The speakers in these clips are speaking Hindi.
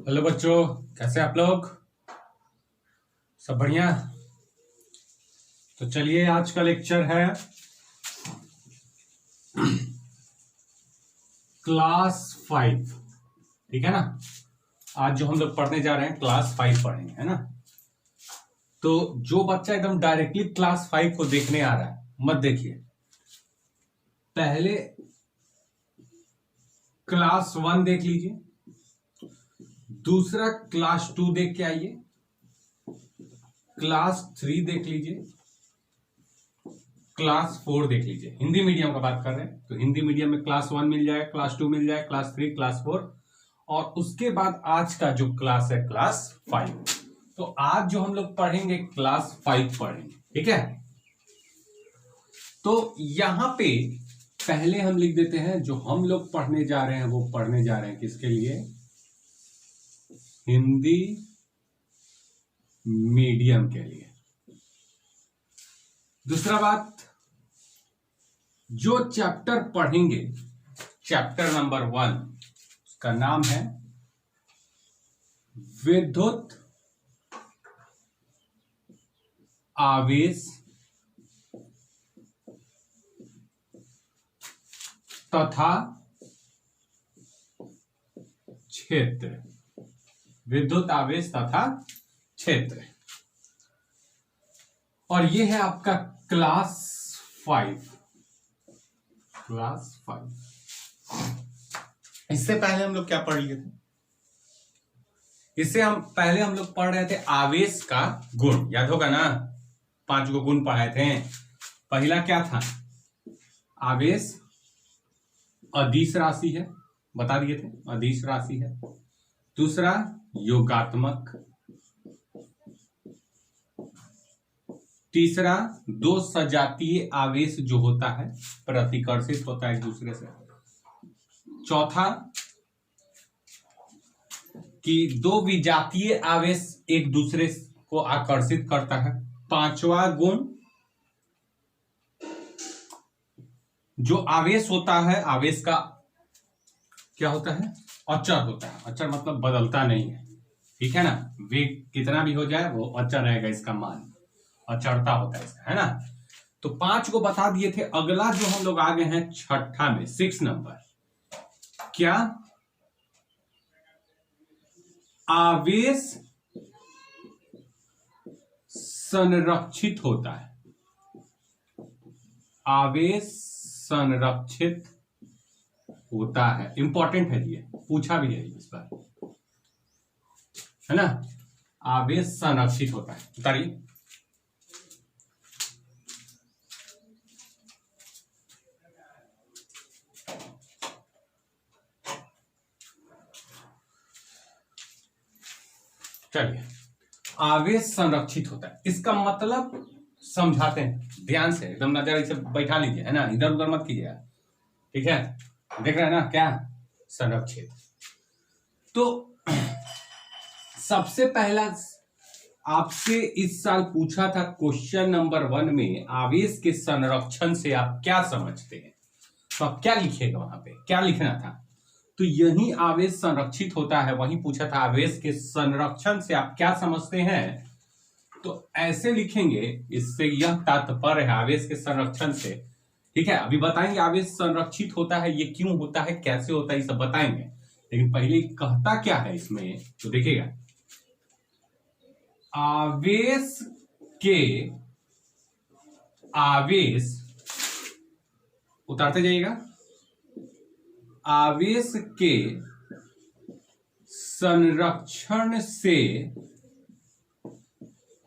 हेलो बच्चों, कैसे आप लोग? सब बढ़िया। तो चलिए, आज का लेक्चर है क्लास 5। ठीक है ना। आज जो हम लोग पढ़ने जा रहे हैं क्लास 5 पढ़ेंगे, है ना। तो जो बच्चा एकदम डायरेक्टली क्लास 5 को देखने आ रहा है, मत देखिए। पहले क्लास 1 देख लीजिए, दूसरा क्लास 2 देख के आइए, क्लास 3 देख लीजिए, क्लास 4 देख लीजिए। हिंदी मीडियम का बात कर रहे हैं तो हिंदी मीडियम में क्लास 1 मिल जाए, क्लास 2 मिल जाए, क्लास 3, क्लास 4, और उसके बाद आज का जो क्लास है क्लास 5। तो आज जो हम लोग पढ़ेंगे क्लास 5 पढ़ेंगे, ठीक है। तो यहां पे पहले हम लिख देते हैं जो हम लोग पढ़ने जा रहे हैं, वो पढ़ने जा रहे हैं किसके लिए? हिंदी मीडियम के लिए। दूसरा बात, जो चैप्टर पढ़ेंगे, चैप्टर नंबर 1, उसका नाम है विद्युत आवेश तथा क्षेत्र। विद्युत आवेश तथा क्षेत्र, और ये है आपका क्लास 5। क्लास 5। इससे पहले हम लोग क्या पढ़ लिए थे? इससे पहले हम लोग पढ़ रहे थे आवेश का गुण, याद होगा ना। 5 गो गुण पढ़ाए थे। पहला क्या था? आवेश अदिश राशि है, बता दिए थे, अदिश राशि है। दूसरा योगात्मक। तीसरा, दो सजातीय आवेश जो होता है प्रतिकर्षित होता है एक दूसरे से। चौथा, कि दो विजातीय आवेश एक दूसरे को आकर्षित करता है। पांचवा गुण, जो आवेश होता है, आवेश का क्या होता है? अचर होता है। अचर मतलब बदलता नहीं है, ठीक है ना। वेग कितना भी हो जाए वो अचर रहेगा, इसका मान अचरता होता है इसका, है ना। तो 5 को बता दिए थे। अगला जो हम लोग आ गए हैं छठा में, 6 नंबर, क्या? आवेश संरक्षित होता है। आवेश संरक्षित होता है, इंपॉर्टेंट है ये, पूछा भी है इस बार, है ना। आवेश संरक्षित होता है, बताइए। चलिए, आवेश संरक्षित होता है, इसका मतलब समझाते हैं ध्यान से, एकदम नजर इसे बैठा लीजिए, है ना। इधर उधर मत कीजिएगा, ठीक है। देख रहे हैं ना, क्या संरक्षित। तो सबसे पहला आपसे इस साल पूछा था क्वेश्चन नंबर 1 में, आवेश के संरक्षण से आप क्या समझते हैं? तो आप क्या लिखेगा? वहां पे क्या लिखना था? तो यही आवेश संरक्षित होता है, वही पूछा था आवेश के संरक्षण से आप क्या समझते हैं। तो ऐसे लिखेंगे, इससे यह तात्पर्य है आवेश के संरक्षण से, ठीक है। अभी बताएंगे आवेश संरक्षित होता है, ये क्यों होता है, कैसे होता है, ये सब बताएंगे। लेकिन पहले कहता क्या है इसमें, तो देखिएगा। आवेश के, आवेश उतारते जाइएगा, आवेश के संरक्षण से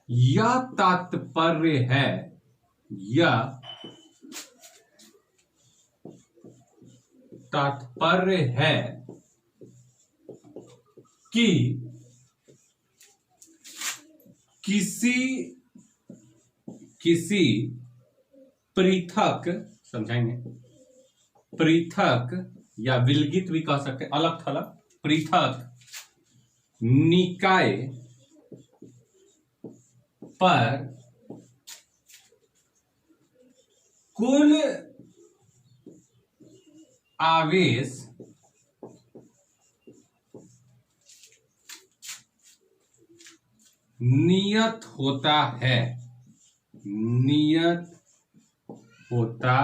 यह तात्पर्य है, यह तात्पर्य है कि किसी पृथक, समझाएंगे, पृथक या विलगित भी कह सकते, अलग थलग, पृथक निकाय पर कुल आवेश नियत होता है, नियत होता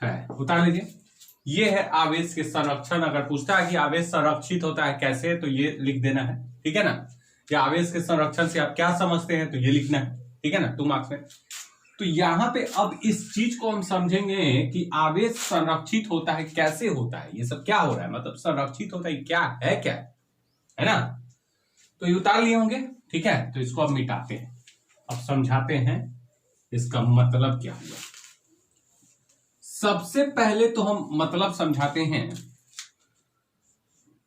है, उतार लीजिए। ये है आवेश के संरक्षण। अगर पूछता है कि आवेश संरक्षित होता है कैसे, तो ये लिख देना है, ठीक है ना। कि आवेश के संरक्षण से आप क्या समझते हैं, तो ये लिखना है, ठीक है ना, 2 मार्क्स में। तो यहां पे अब इस चीज को हम समझेंगे कि आवेश संरक्षित होता है कैसे होता है, ये सब क्या हो रहा है, मतलब संरक्षित होता है क्या है ना। तो ये उतार लिए होंगे, ठीक है। तो इसको अब मिटाते हैं, अब समझाते हैं इसका मतलब क्या हुआ। सबसे पहले तो हम मतलब समझाते हैं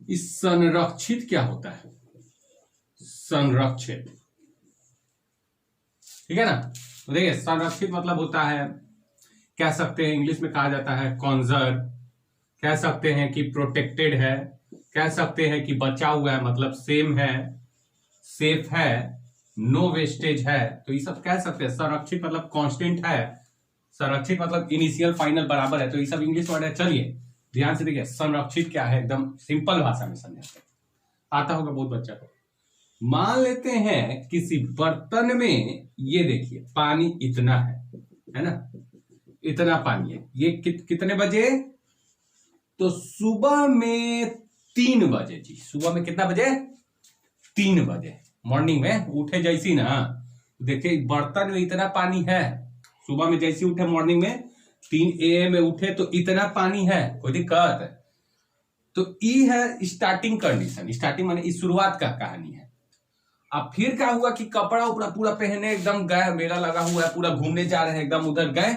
इस संरक्षित क्या होता है, संरक्षित, ठीक है ना। तो देखिए संरक्षित मतलब होता है, कह सकते हैं इंग्लिश में कहा जाता है कॉन्जर्व, कह सकते हैं कि प्रोटेक्टेड है, कह सकते हैं कि बचा हुआ है, मतलब सेम है, सेफ है, नो वेस्टेज है। तो ये सब कह सकते हैं। संरक्षित मतलब कांस्टेंट है, संरक्षित मतलब इनिशियल फाइनल बराबर है। तो ये सब इंग्लिश वर्ड है। चलिए ध्यान से देखिए संरक्षित क्या है, एकदम सिंपल भाषा में समझाते हैं, आता होगा बहुत बच्चा को। मान लेते हैं किसी बर्तन में, ये देखिए पानी इतना है ना, इतना पानी है। ये कितने बजे, तो सुबह में 3 बजे जी, सुबह में कितना बजे, 3 बजे मॉर्निंग में उठे जैसी ना, देखिए बर्तन में इतना पानी है, सुबह में जैसे उठे मॉर्निंग में 3 AM में उठे तो इतना पानी है, कोई दिक्कत। तो ई है स्टार्टिंग कंडीशन, स्टार्टिंग माने इस शुरुआत का कहानी है। अब फिर क्या हुआ कि कपड़ा उपड़ा पूरा पहने एकदम गए, मेला लगा हुआ है, पूरा घूमने जा रहे हैं, एकदम उधर गए,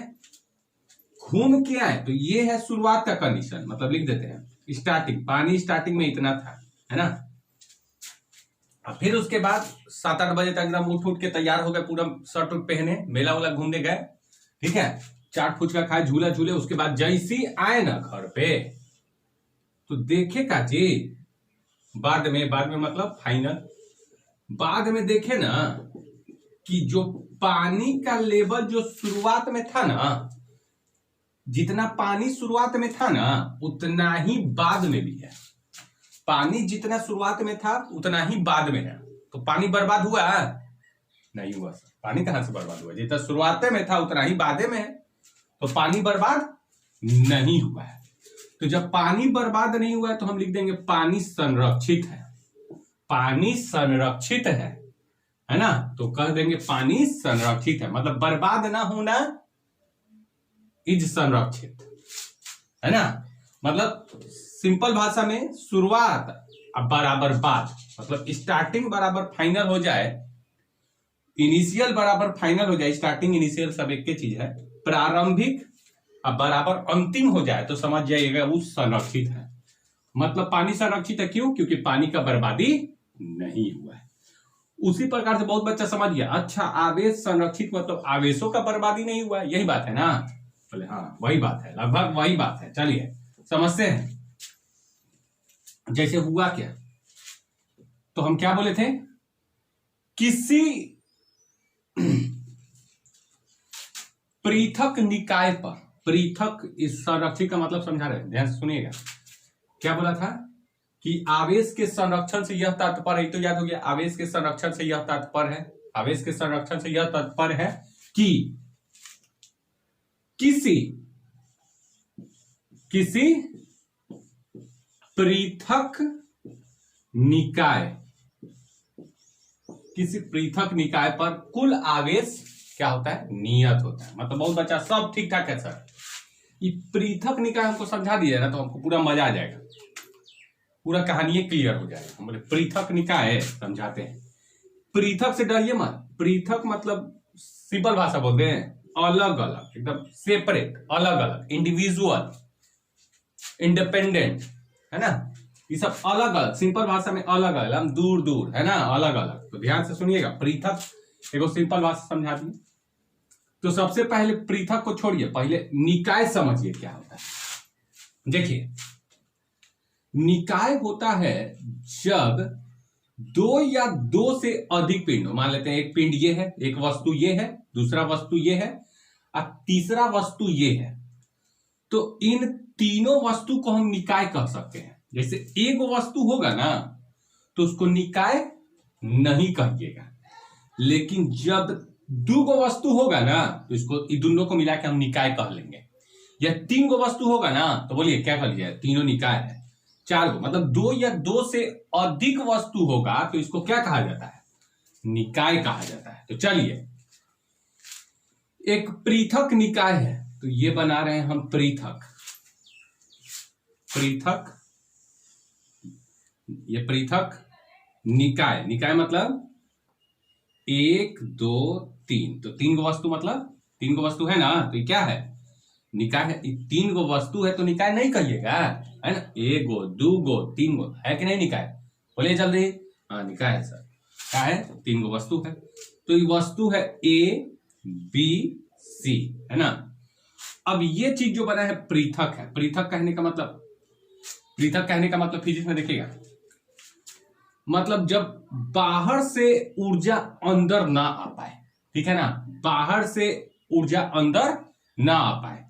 घूम के आए, तो ये है शुरुआत का कंडीशन, मतलब लिख देते हैं स्टार्टिंग, पानी स्टार्टिंग में इतना था, है ना। अब फिर उसके बाद 7-8 बजे तक एकदम उठ के तैयार हो गए, पूरा शर्ट उट पहने, मेला वाला घूमने गए, ठीक है, चाट फुचका खाए, झूला झूले। उसके बाद जैसी आए ना घर पे, तो देखेगा जी बाद में मतलब फाइनल, बाद में देखे ना कि जो पानी का लेवल जो शुरुआत में था ना, जितना पानी शुरुआत में था ना उतना ही बाद में भी है। पानी जितना शुरुआत में था उतना ही बाद में है। तो पानी बर्बाद हुआ नहीं हुआ सर, पानी कहां से बर्बाद हुआ, जितना शुरुआत में था उतना ही बाद में है, तो पानी बर्बाद नहीं हुआ है। तो जब पानी बर्बाद नहीं हुआ है तो हम लिख देंगे पानी संरक्षित है, पानी संरक्षित है ना। तो कह देंगे पानी संरक्षित है, मतलब बर्बाद ना होना इज संरक्षित, है ना। मतलब सिंपल भाषा में शुरुआत बराबर बाद, मतलब स्टार्टिंग बराबर फाइनल हो जाए, इनिशियल बराबर फाइनल हो जाए, स्टार्टिंग इनिशियल सब एक ही चीज है, प्रारंभिक अब बराबर अंतिम हो जाए तो समझ जाइएगा वो संरक्षित है। मतलब पानी संरक्षित है क्यों, क्योंकि पानी का बर्बादी नहीं हुआ है। उसी प्रकार से बहुत बच्चा समझ गया, अच्छा आवेश संरक्षित मतलब आवेशों का बर्बादी नहीं हुआ है, यही बात है ना। बोले हाँ वही बात है, लगभग वही बात है। चलिए समझते हैं जैसे हुआ क्या। तो हम क्या बोले थे, किसी पृथक निकाय पर, पृथक इस संरक्षित का मतलब समझा रहे हैं, ध्यान से सुनिएगा। क्या बोला था कि आवेश के संरक्षण से यह तात्पर्य है, तो याद हो गया, आवेश के संरक्षण से यह तात्पर्य है, आवेश के संरक्षण से यह तात्पर्य है कि किसी पृथक निकाय, किसी पृथक निकाय पर कुल आवेश क्या होता है, नियत होता है। मतलब बहुत बच्चा सब ठीक ठाक है सर, ये पृथक निकाय हमको समझा दिया ना तो हमको पूरा मजा आ जाएगा, पूरा कहानी क्लियर हो जाएगा। हम बोले पृथक निकाय समझाते हैं। पृथक से डरिए मत, पृथक मतलब सिंपल भाषा बोलते हैं अलग अलग, एकदम सेपरेट, अलग अलग, इंडिविजुअल, इंडिपेंडेंट, है ना। ये सब अलग अलग, सिंपल भाषा में अलग अलग, हम दूर दूर, है ना, अलग अलग। तो ध्यान से सुनिएगा, पृथक एगो सिंपल भाषा समझा दी। तो सबसे पहले पृथक को छोड़िए, पहले निकाय समझिए क्या होता है। देखिए निकाय होता है जब 2 या 2 से अधिक पिंड, मान लेते हैं एक पिंड ये है, एक वस्तु ये है, दूसरा वस्तु ये है और तीसरा वस्तु ये है, तो इन तीनों वस्तु को हम निकाय कह सकते हैं। जैसे एक वस्तु होगा ना तो उसको निकाय नहीं कहिएगा। लेकिन जब दो गो वस्तु होगा ना तो इसको दोनों को मिला के हम निकाय कह लेंगे। या तीन गो वस्तु होगा ना तो बोलिए क्या कह लिया, तीनों निकाय है। चार गो मतलब दो या दो से अधिक वस्तु होगा तो इसको क्या कहा जाता है, निकाय कहा जाता है। तो चलिए एक पृथक निकाय है तो ये बना रहे हैं हम पृथक, पृथक, ये पृथक निकाय। निकाय मतलब एक दो तीन, तो तीन गो वस्तु मतलब तीन गो वस्तु है ना, तो ये क्या है, निकाय है। तीन गो वस्तु है तो निकाय नहीं कहिएगा, है ना। एक गो, दो गो, तीन गो है कि नहीं निकाय, बोलिए जल्दी। हाँ निकाय है सर, क्या है, तीन गो वस्तु है। तो ये वस्तु है ए बी सी, है ना। अब ये चीज जो बना है पृथक है। पृथक कहने का मतलब, पृथक कहने का मतलब फिजिक्स में देखिएगा, मतलब जब बाहर से ऊर्जा अंदर ना आ पाए, ठीक है ना, बाहर से ऊर्जा अंदर ना आ पाए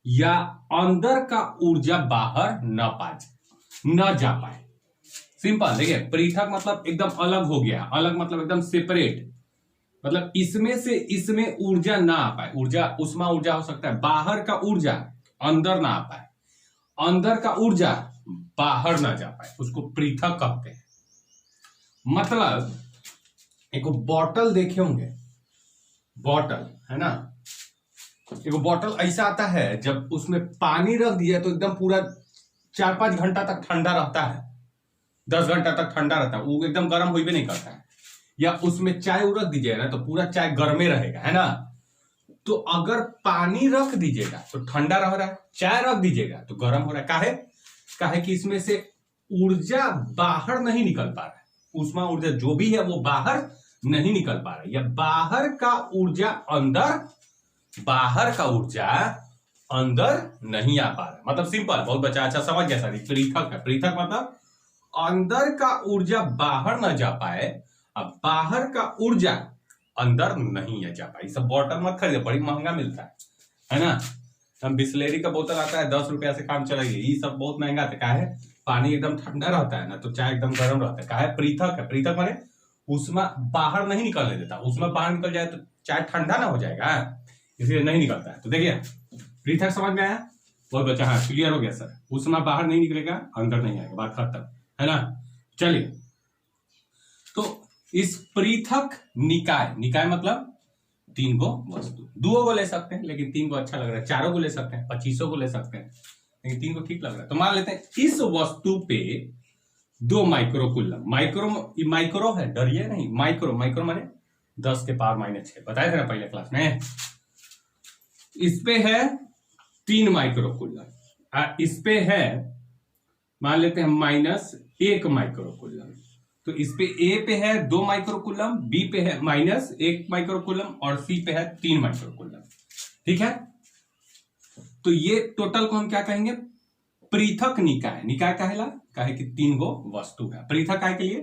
या अंदर का ऊर्जा बाहर न जा पाए। सिंपल, देखिए पृथक मतलब एकदम अलग हो गया, अलग मतलब एकदम सेपरेट, मतलब इसमें से इसमें ऊर्जा ना आ पाए। ऊर्जा उष्मा ऊर्जा हो सकता है, बाहर का ऊर्जा अंदर ना आ पाए, अंदर का ऊर्जा बाहर ना जा पाए, उसको पृथक कहते हैं। मतलब एक बॉटल देखे होंगे, बॉटल है ना, एक बॉटल ऐसा आता है जब उसमें पानी रख दिया तो एकदम पूरा 4-5 घंटा तक ठंडा रहता है, 10 घंटा तक ठंडा रहता है, वो एकदम गर्म हुई भी नहीं करता है। या उसमें चाय रख दीजिएगा ना तो पूरा चाय गर्मे रहेगा, है ना। तो अगर पानी रख दीजिएगा तो ठंडा रह रहा है, चाय रख दीजिएगा तो गर्म हो रहा है। काहे कि इसमें से ऊर्जा बाहर नहीं निकल पा रहा है, उष्मा ऊर्जा जो भी है वो बाहर नहीं निकल पा रहा है, या बाहर का ऊर्जा अंदर, बाहर का ऊर्जा अंदर नहीं आ पा रहा। मतलब सिंपल, बहुत बच्चा अच्छा समझ गया सर। पृथक है, पृथक मतलब अंदर का ऊर्जा बाहर न जा पाए, अब बाहर का ऊर्जा अंदर नहीं जा पाए। सब बॉटल मत खरीदे, बड़ी महंगा मिलता है ना। हम बिस्लेरी का बोतल आता है 10 रुपया से काम चलाइए, ये सब बहुत महंगा आता है। पानी एकदम ठंडा रहता है ना तो चाय एकदम गर्म रहता है। पृथक है, पृथक माने उसमें बाहर नहीं निकलने देता, उसमें बाहर निकल जाए तो चाय ठंडा ना हो जाएगा, इसलिए नहीं निकलता है। तो देखिए पृथक समझ में आया, बहुत बच्चा, हाँ क्लियर हो गया सर। उसमें बाहर नहीं निकलेगा, अंदर नहीं आएगा, बात खत्म, है ना। चलिए तो इस पृथक निकाय, निकाय मतलब तीन गो वस्तु, दो गो ले सकते हैं लेकिन तीन गो अच्छा लग रहा है, चारों को ले सकते हैं, 25 को ले सकते हैं, लेकिन तीन को ठीक लग रहा है। तो मान लेते हैं इस वस्तु पे 2 माइक्रोकूलम, माइक्रो है, डरिए नहीं, माइक्रो, माइक्रो माने 10 के पावर -6, बताए थे ना पहले क्लास में। इस पे है 3 माइक्रोकूलम, इस पे है मान लेते हैं -1 माइक्रोकूलम। तो इस पे ए पे है 2 माइक्रोकूलम, बी पे है -1 माइक्रोकूलम और सी पे है 3 माइक्रोकूलम, ठीक है। तो ये टोटल को हम क्या कहेंगे, पृथक निकाय। निकाय कहला काहे कि 3 गो वस्तु है। पृथक काय के लिए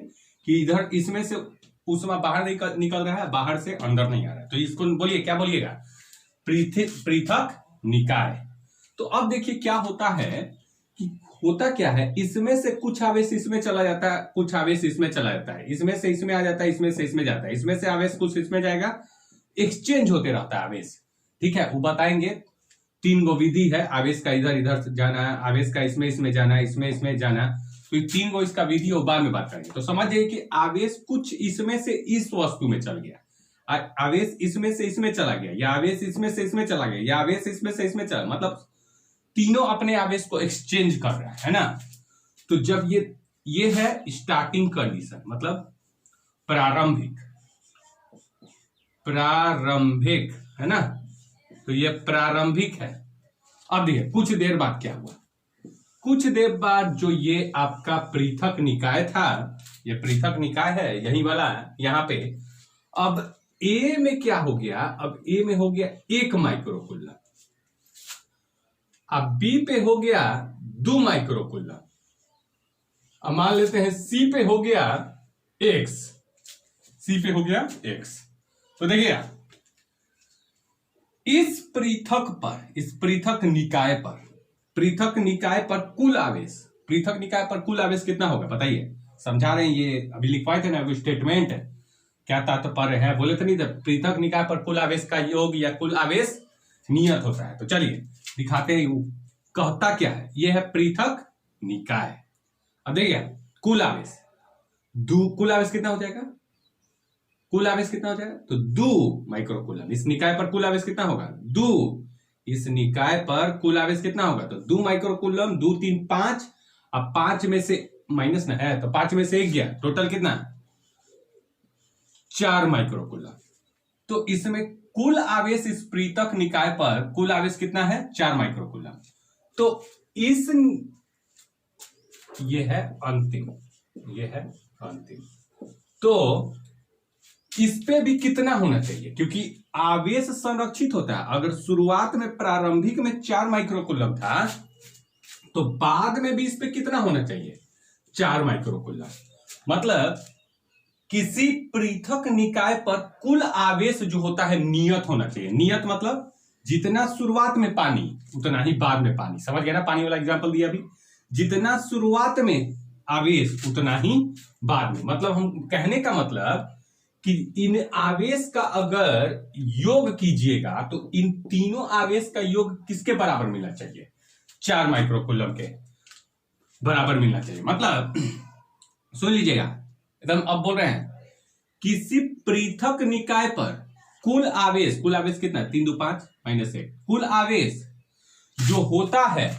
कि इधर इसमें से ऊष्मा बाहर निकल रहा है, बाहर से अंदर नहीं आ रहा है, तो इसको बोलिए क्या बोलिएगा, पृथक निकाय। तो अब देखिए क्या होता है कि होता क्या है, इसमें से कुछ आवेश इसमें चला जाता है, कुछ आवेश इसमें चला जाता है, इसमें से इसमें आ जाता है, इसमें से इसमें जाता है, इसमें से आवेश कुछ इसमें जाएगा, एक्सचेंज होते रहता है आवेश, ठीक है। वो बताएंगे 3 गो विधि है आवेश का, इधर इधर जाना, आवेश का इसमें इसमें जाना, इसमें इसमें जाना, तो 3 गो इसका विधि और बाद में बात करेंगे। तो समझ जाइए कि आवेश कुछ इसमें से इस वस्तु में चल गया, आवेश इसमें से इसमें चला गया, या आवेश इसमें से इसमें चला गया, या आवेश इसमें से इसमें चला, मतलब तीनों अपने आवेश को एक्सचेंज कर रहा है ना। तो जब ये है स्टार्टिंग कंडीशन, मतलब प्रारंभिक, है ना। तो ये प्रारंभिक है। अब देखिए कुछ देर बाद क्या हुआ, कुछ देर बाद जो ये आपका पृथक निकाय था, ये पृथक निकाय है यही वाला, यहां पे अब ए में क्या हो गया, अब ए में हो गया 1 माइक्रोकूलम, अब बी पे हो गया 2 माइक्रोकूलम, अब मान लेते हैं सी पे हो गया x, सी पे हो गया x। तो देखिए इस पृथक पर, इस पृथक निकाय पर, पृथक निकाय पर कुल आवेश, पृथक निकाय पर कुल आवेश कितना होगा बताइए, समझा रहे हैं, ये अभी लिखवाए थे ना स्टेटमेंट, क्या तात्पर्य है बोले तो नहीं थे, पृथक निकाय पर कुल आवेश का योग या कुल आवेश नियत होता है। तो चलिए दिखाते हैं कहता क्या है। ये है पृथक निकाय। अब देखिए कुल आवेश, कुल आवेश कितना हो जाएगा, कुल आवेश कितना हो जाएगा, तो 2 माइक्रोकूलम। इस निकाय पर कुल आवेश कितना होगा, 2। इस निकाय पर कुल आवेश कितना होगा, तो 2 माइक्रोकूलम, 2 3 5। अब 5 में से माइनस ना है तो 5 में से 1 गया, टोटल कितना, 4 माइक्रोकूलम। तो इसमें कुल आवेश इस पृथक निकाय पर कुल आवेश कितना है, 4 माइक्रोकूलम। तो इस ये है अंतिम, ये है अंतिम। तो इस पे भी कितना होना चाहिए, क्योंकि आवेश संरक्षित होता है। अगर शुरुआत में प्रारंभिक में 4 माइक्रोकूलम था तो बाद में भी इस पे कितना होना चाहिए, 4 माइक्रोकूलम। मतलब किसी पृथक निकाय पर कुल आवेश जो होता है नियत होना चाहिए। नियत मतलब जितना शुरुआत में पानी उतना ही बाद में पानी। समझ गया ना, पानी वाला एग्जांपल दिया अभी। जितना शुरुआत में आवेश उतना ही बाद में। मतलब हम कहने का मतलब कि इन आवेश का अगर योग कीजिएगा तो इन तीनों आवेश का योग किसके बराबर मिलना चाहिए, 4 माइक्रोकूलम के बराबर मिलना चाहिए। मतलब सुन लीजिएगा एकदम, अब बोल रहे हैं किसी पृथक निकाय पर कुल आवेश कितना, 3 2 5 -1। कुल आवेश जो होता है,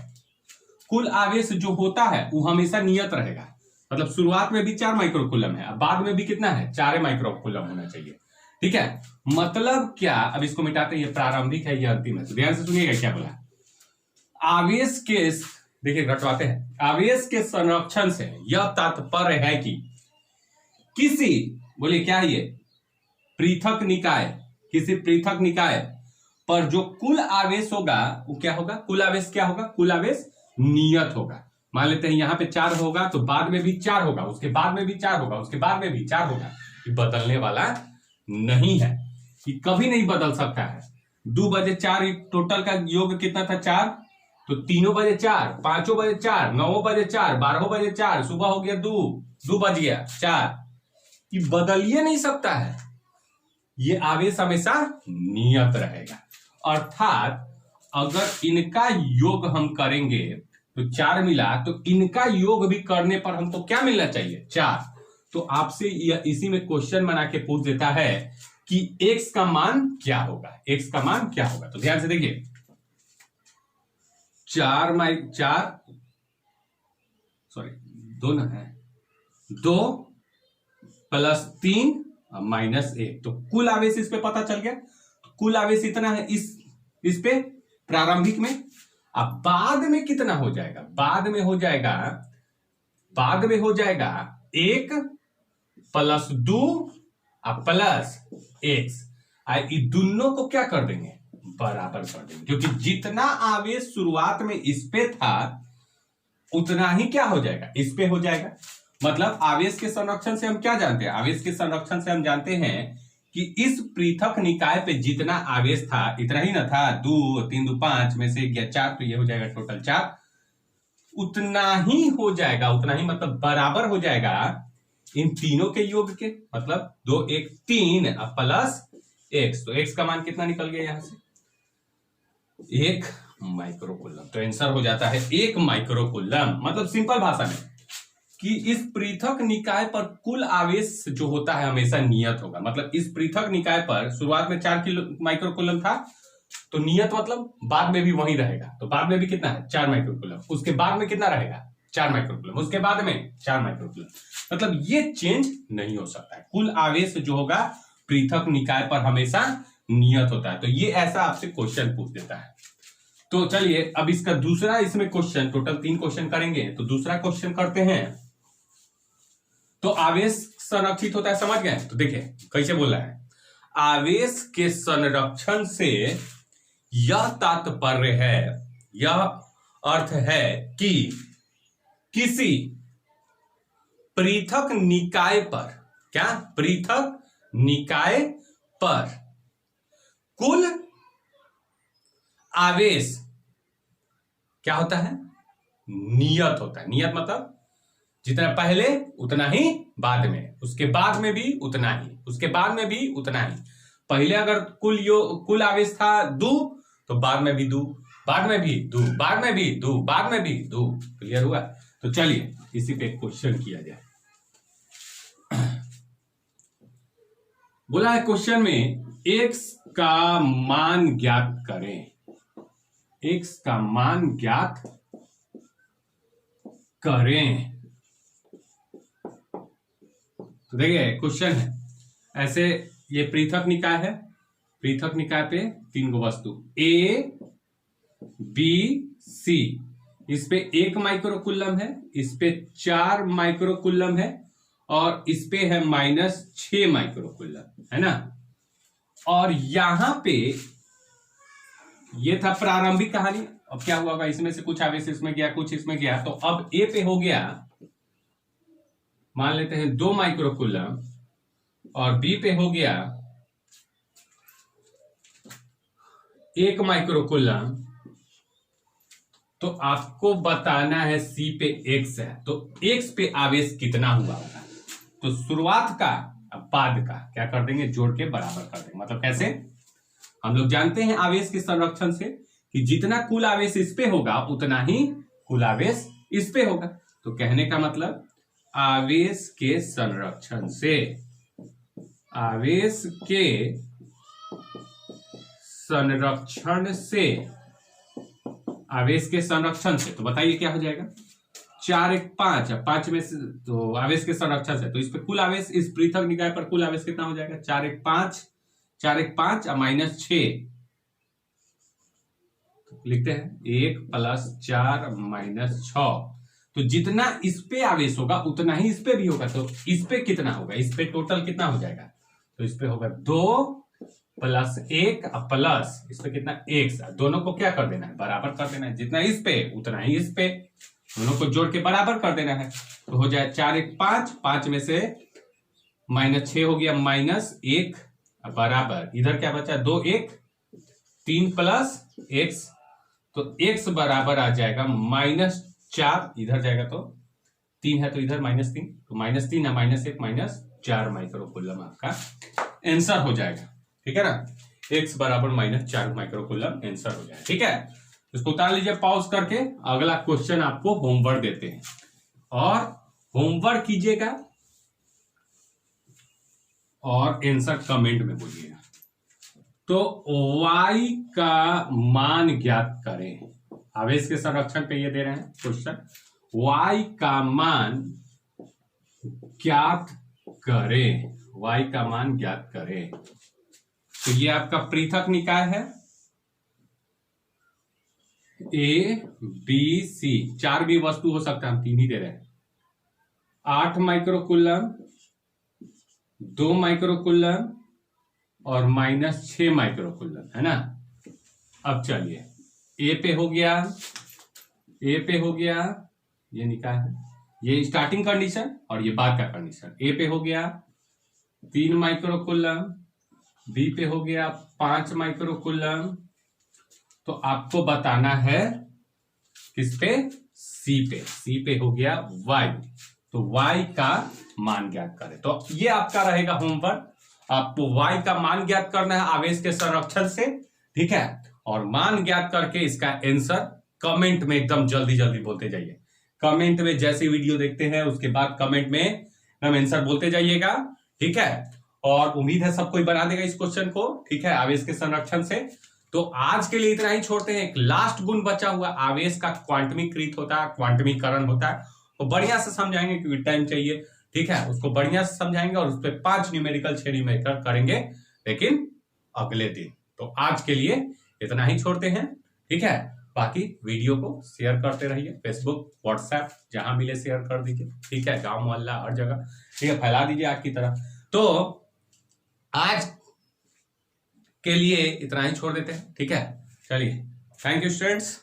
कुल आवेश जो होता है वो हमेशा नियत रहेगा। मतलब शुरुआत में भी 4 माइक्रोकूलम है, बाद में भी कितना है, 4 माइक्रोकूलम होना चाहिए। ठीक है, मतलब क्या, अब इसको मिटाते हैं, ये प्रारंभिक है, ये अंतिम है। तो ध्यान से सुनिएगा क्या बोला। आवेश के, देखिए घटवाते हैं, आवेश के संरक्षण से यह तात्पर्य है कि किसी, बोलिए क्या है ये, पृथक निकाय, किसी पृथक निकाय पर जो कुल आवेश होगा वो क्या होगा, कुल आवेश क्या होगा, कुल आवेश नियत होगा। मान लेते हैं यहां पे 4 होगा तो बाद में भी 4 होगा, उसके बाद में भी 4 होगा, उसके बाद में भी 4 होगा। ये बदलने वाला नहीं है, ये कभी नहीं बदल सकता है। 2 बजे 4 टोटल का योग कितना था, 4। तो 3 बजे 4, 5 बजे 4, 9 बजे 4, 12 बजे 4, सुबह हो गया 2 बज गया 4। ये बदल ही नहीं सकता है, ये आवेश हमेशा नियत रहेगा। अर्थात अगर इनका योग हम करेंगे तो 4 मिला, तो इनका योग भी करने पर हमको क्या मिलना चाहिए, 4। तो आपसे इसी में क्वेश्चन बना के पूछ देता है कि x का मान क्या होगा, x का मान क्या होगा। तो ध्यान से देखिए, 2 ना है, 2 + 3 -1। तो कुल आवेश इस पे पता चल गया, कुल आवेश इतना है इस पे प्रारंभिक में। अब बाद में कितना हो जाएगा, बाद में हो जाएगा 1 + 2 + x। दोनों को क्या कर देंगे, बराबर कर देंगे, क्योंकि जितना आवेश शुरुआत में इस पे था उतना ही क्या हो जाएगा, इस पे हो जाएगा। मतलब आवेश के संरक्षण से हम क्या जानते हैं, आवेश के संरक्षण से हम जानते हैं कि इस पृथक निकाय पे जितना आवेश था इतना ही ना था, 2 3 2 5 में से गया 4, तो ये हो जाएगा टोटल 4। उतना ही हो जाएगा, उतना ही मतलब बराबर हो जाएगा इन तीनों के योग के। मतलब 2 1 3 + x। तो x का मान कितना निकल गया यहां से, 1 माइक्रोकूलम। तो आंसर हो जाता है 1 माइक्रोकूलम। मतलब सिंपल भाषा में कि इस पृथक निकाय पर कुल आवेश जो होता है हमेशा नियत होगा। मतलब इस पृथक निकाय पर शुरुआत में 4 माइक्रोकूलम था, तो नियत मतलब बाद में भी वही रहेगा। तो बाद में भी कितना है, 4 माइक्रोकूलम। उसके बाद में कितना रहेगा, 4 माइक्रोकूलम। उसके बाद में 4 माइक्रोकूलम। मतलब ये चेंज नहीं हो सकता है। कुल आवेश जो होगा पृथक निकाय पर हमेशा नियत होता है। तो ये ऐसा आपसे क्वेश्चन पूछ देता है। तो चलिए अब इसका दूसरा, इसमें क्वेश्चन टोटल 3 क्वेश्चन करेंगे, तो दूसरा क्वेश्चन करते हैं। तो आवेश संरक्षित होता है, समझ गए। तो देखिए कैसे बोला है, आवेश के संरक्षण से यह तात्पर्य है, यह अर्थ है कि किसी पृथक निकाय पर, क्या, पृथक निकाय पर कुल आवेश क्या होता है, नियत होता है। नियत मतलब जितना पहले उतना ही बाद में, उसके बाद में भी उतना ही, उसके बाद में भी उतना ही। पहले अगर कुल आवेश था 2 तो बाद में भी 2, बाद में भी 2, बाद में भी 2, बाद में भी 2। क्लियर हुआ? तो चलिए इसी पे क्वेश्चन किया जाए। बोला है क्वेश्चन में x का मान ज्ञात करें, x का मान ज्ञात करें। तो देखिए क्वेश्चन है ऐसे, ये पृथक निकाय है, पृथक निकाय पे 3 गो वस्तु A B C, इस पे 1 माइक्रोकुलम है, इस पे 4 माइक्रोकुलम है और इस पे है -6 माइक्रोकुलम, है ना। और यहां पे ये था प्रारंभिक कहानी। अब क्या हुआ, इसमें से कुछ आवेश इसमें गया, कुछ इसमें गया, तो अब A पे हो गया, मान लेते हैं 2 माइक्रोकुलम, और B पे हो गया 1 माइक्रोकुलम। तो आपको बताना है C पे X है, तो X पे आवेश कितना हुआ होगा। तो शुरुआत का बाद का क्या कर देंगे, जोड़ के बराबर कर देंगे। मतलब कैसे, हम लोग जानते हैं आवेश के संरक्षण से कि जितना कुल आवेश इस पे होगा उतना ही कुल आवेश इस पे होगा। तो कहने का मतलब आवेश के संरक्षण से, आवेश के संरक्षण से, आवेश के संरक्षण से, तो बताइए क्या हो जाएगा। 4 1 5, 5 में से तो आवेश के संरक्षण से, तो इस पे कुल आवेश, इस पृथक निकाय पर कुल आवेश कितना हो जाएगा, 4 1 5, 4 1 5 और -6, तो लिखते हैं 1 + 4 -6। तो जितना इस पे आवेश होगा उतना ही इस पे भी होगा। तो इस पे कितना होगा, इस पे टोटल कितना हो जाएगा, तो इस पे होगा 2 + 1 प्लस इस पे कितना x, दोनों को क्या कर देना है, बराबर कर देना है। जितना इस पे उतना ही इस पे, दोनों को जोड़ के बराबर कर देना है। तो हो जाए 4 1 5, 5 में से -6 हो गया -1 बराबर, इधर क्या बचा 2 1, 3 + x, तो x बराबर आ जाएगा -4, इधर जाएगा तो 3 है तो इधर -3, तो -3 है -1 -4 माइक्रोकुलम आपका आंसर हो जाएगा। ठीक है ना, x बराबर -4 माइक्रोकुलम आंसर हो जाएगा। ठीक है, इसको उतार लीजिए पॉज करके। अगला क्वेश्चन आपको होमवर्क देते हैं और होमवर्क कीजिएगा और आंसर कमेंट में बोलिएगा। तो y का मान ज्ञात करें, आवेश के संरक्षण पे ये दे रहे हैं क्वेश्चन, y का मान ज्ञात करें, y का मान ज्ञात करें। तो ये आपका पृथक निकाय है A B C, 4 भी वस्तु हो सकता है, हम 3 ही दे रहे हैं। 8 माइक्रोकुलम, 2 माइक्रोकुलम और -6 माइक्रोकुलम, है ना। अब चलिए ए पे हो गया, ए पे हो गया, ये निकाय है, ये स्टार्टिंग कंडीशन और ये बाद का कंडीशन। ए पे हो गया 3 माइक्रोकुलम, बी पे हो गया 5 माइक्रोकुलम। तो आपको बताना है किस पे, सी पे, सी पे हो गया वाई, तो वाई का मान ज्ञात करें। तो ये आपका रहेगा होमवर्क, आपको वाई का मान ज्ञात करना है आवेश के संरक्षण से। ठीक है, और मान ज्ञात करके इसका आंसर कमेंट में एकदम जल्दी जल्दी बोलते जाइए। कमेंट में जैसे वीडियो देखते हैं उसके बाद कमेंट में एकदम आंसर बोलते जाइएगा। ठीक है, और उम्मीद है सब कोई बना देगा इस क्वेश्चन को। ठीक है, आवेश के संरक्षण से। तो आज के लिए इतना ही छोड़ते हैं। एक लास्ट गुण बचा हुआ, आवेश का क्वांटमीकृत होता है, क्वांटमीकरण होता है, तो बढ़िया से समझाएंगे क्योंकि टाइम चाहिए। ठीक है, उसको बढ़िया से समझाएंगे और उस पर 5 न्यूमेरिकल थ्योरी मेकर करेंगे, लेकिन अगले दिन। तो आज के लिए इतना ही छोड़ते हैं। ठीक है, बाकी वीडियो को शेयर करते रहिए, फेसबुक व्हाट्सएप जहां मिले शेयर कर दीजिए। ठीक है, गांव मोहल्ला हर जगह, ठीक है, फैला दीजिए आग की तरह। तो आज के लिए इतना ही छोड़ देते हैं। ठीक है, चलिए, थैंक यू स्टूडेंट्स।